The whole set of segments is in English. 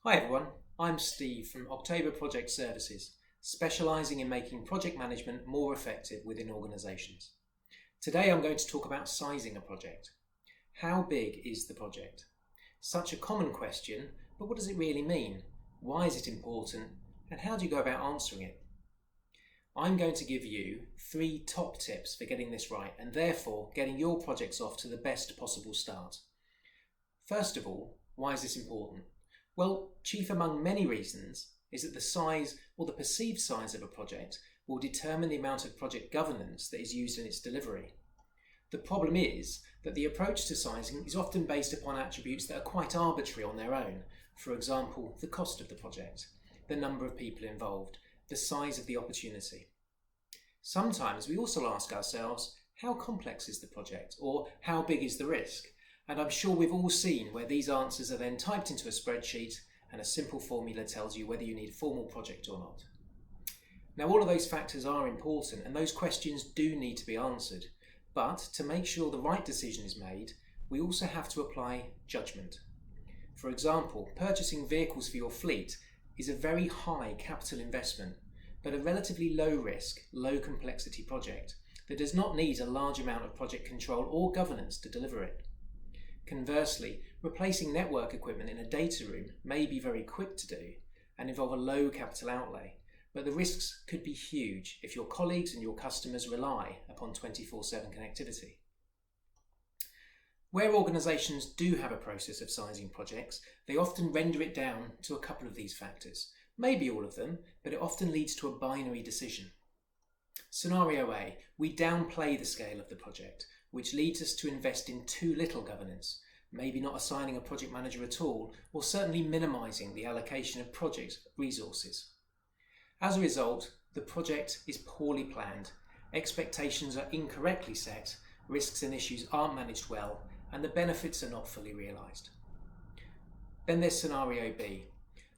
Hi everyone, I'm Steve from October Project Services, specialising in making project management more effective within organisations. Today I'm going to talk about sizing a project. How big is the project? Such a common question, but what does it really mean? Why is it important? And how do you go about answering it? I'm going to give you 3 top tips for getting this right and therefore getting your projects off to the best possible start. First of all, why is this important? Well, chief among many reasons is that the size or the perceived size of a project will determine the amount of project governance that is used in its delivery. The problem is that the approach to sizing is often based upon attributes that are quite arbitrary on their own. For example, the cost of the project, the number of people involved, the size of the opportunity. Sometimes we also ask ourselves, how complex is the project, or how big is the risk? And I'm sure we've all seen where these answers are then typed into a spreadsheet and a simple formula tells you whether you need a formal project or not. Now, all of those factors are important and those questions do need to be answered. But to make sure the right decision is made, we also have to apply judgment. For example, purchasing vehicles for your fleet is a very high capital investment, but a relatively low risk, low complexity project that does not need a large amount of project control or governance to deliver it. Conversely, replacing network equipment in a data room may be very quick to do and involve a low capital outlay, but the risks could be huge if your colleagues and your customers rely upon 24/7 connectivity. Where organisations do have a process of sizing projects, they often render it down to a couple of these factors. Maybe all of them, but it often leads to a binary decision. Scenario A, we downplay the scale of the project, which leads us to invest in too little governance, maybe not assigning a project manager at all, or certainly minimising the allocation of project resources. As a result, the project is poorly planned, expectations are incorrectly set, risks and issues aren't managed well, and the benefits are not fully realised. Then there's scenario B,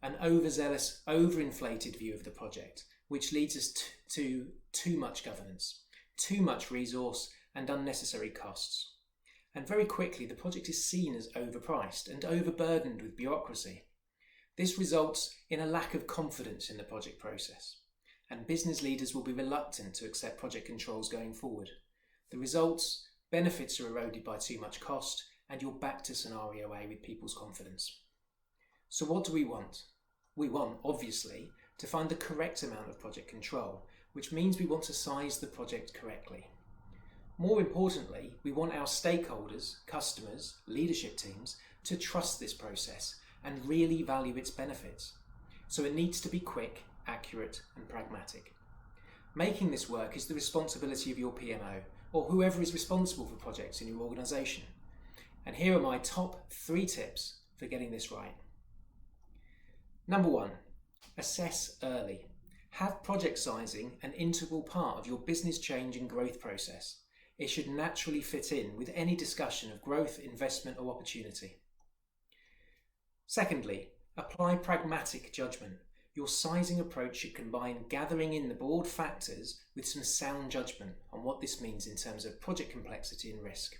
an overzealous, overinflated view of the project, which leads us to too much governance, too much resource, and unnecessary costs. And very quickly the project is seen as overpriced and overburdened with bureaucracy. This results in a lack of confidence in the project process, and business leaders will be reluctant to accept project controls going forward. The results, benefits are eroded by too much cost, and you're back to scenario A with people's confidence. So what do we want? We want, obviously, to find the correct amount of project control, which means we want to size the project correctly. More importantly, we want our stakeholders, customers, leadership teams to trust this process and really value its benefits. So it needs to be quick, accurate and pragmatic. Making this work is the responsibility of your PMO or whoever is responsible for projects in your organisation. And here are my top 3 tips for getting this right. Number 1, assess early. Have project sizing an integral part of your business change and growth process. It should naturally fit in with any discussion of growth, investment or opportunity. Secondly, apply pragmatic judgment. Your sizing approach should combine gathering in the broad factors with some sound judgment on what this means in terms of project complexity and risk.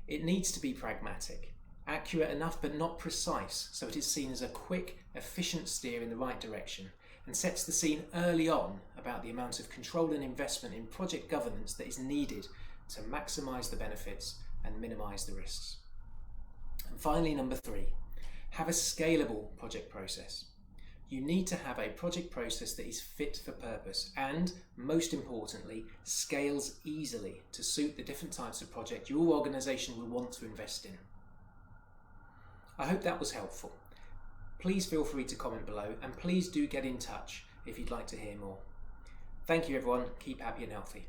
It needs to be pragmatic, accurate enough but not precise, so it is seen as a quick, efficient steer in the right direction and sets the scene early on about the amount of control and investment in project governance that is needed to maximise the benefits and minimise the risks. And finally, number 3, have a scalable project process. You need to have a project process that is fit for purpose and, most importantly, scales easily to suit the different types of project your organisation will want to invest in. I hope that was helpful. Please feel free to comment below and please do get in touch if you'd like to hear more. Thank you everyone, keep happy and healthy.